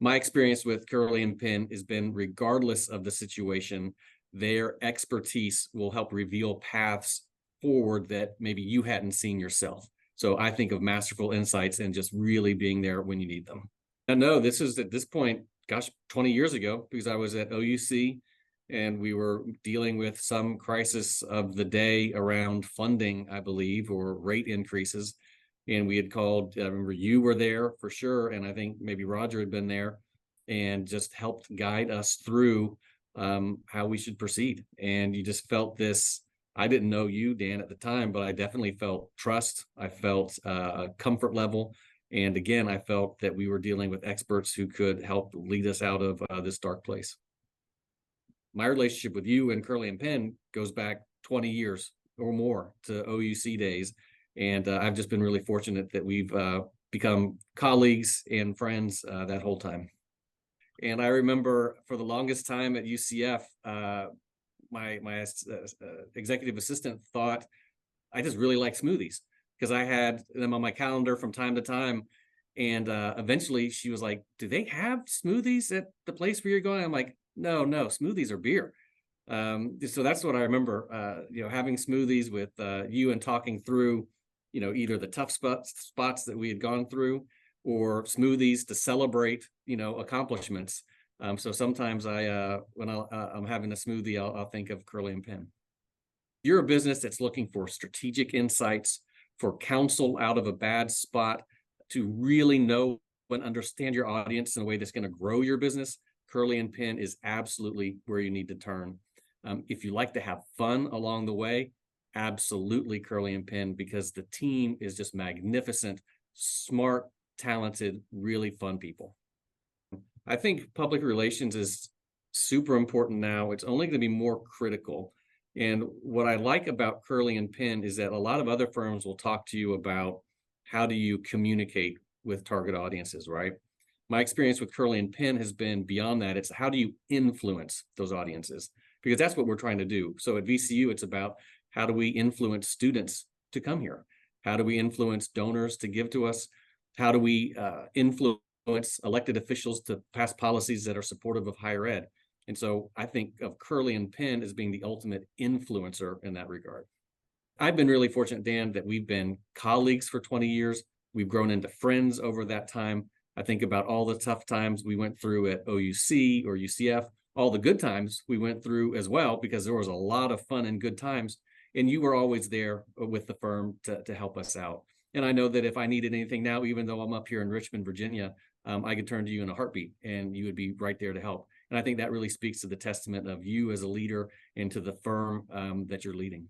my experience with Curley and Pynn has been, regardless of the situation, their expertise will help reveal paths forward that maybe you hadn't seen yourself. So I think of masterful insights and just really being there when you need them. And no, this is at this point, gosh, 20 years ago, because I was at OUC and we were dealing with some crisis of the day around funding, I believe, or rate increases. And we had called, I remember you were there for sure, and I think maybe Roger had been there and just helped guide us through how we should proceed. And you just felt this. I didn't know you, Dan, at the time, but I definitely felt trust. I felt a comfort level. And again, I felt that we were dealing with experts who could help lead us out of this dark place. My relationship with you and Curley and Pynn goes back 20 years or more to OUC days. And I've just been really fortunate that we've become colleagues and friends that whole time. And I remember for the longest time at UCF, my executive assistant thought I just really like smoothies because I had them on my calendar from time to time. And eventually she was like, do they have smoothies at the place where you're going? I'm like, no, smoothies are beer. So that's what I remember, having smoothies with you and talking through, either the tough spots that we had gone through or smoothies to celebrate, accomplishments. So sometimes when I'm having a smoothie, I'll think of Curley and Pynn. You're a business that's looking for strategic insights, for counsel out of a bad spot, to really know and understand your audience in a way that's going to grow your business. Curley and Pynn is absolutely where you need to turn. If you like to have fun along the way, absolutely Curley and Pynn, because the team is just magnificent, smart, talented, really fun people. I think public relations is super important now. It's only going to be more critical. And what I like about Curley and Pynn is that a lot of other firms will talk to you about how do you communicate with target audiences, right? My experience with Curley and Pynn has been beyond that. It's how do you influence those audiences? Because that's what we're trying to do. So at VCU, it's about how do we influence students to come here? How do we influence donors to give to us? How do we influence elected officials to pass policies that are supportive of higher ed? And so I think of Curley and Pynn as being the ultimate influencer in that regard. I've been really fortunate, Dan, that we've been colleagues for 20 years. We've grown into friends over that time. I think about all the tough times we went through at OUC or UCF, all the good times we went through as well, because there was a lot of fun and good times. And you were always there with the firm to help us out. And I know that if I needed anything now, even though I'm up here in Richmond, Virginia, I could turn to you in a heartbeat and you would be right there to help. And I think that really speaks to the testament of you as a leader and to the firm that you're leading.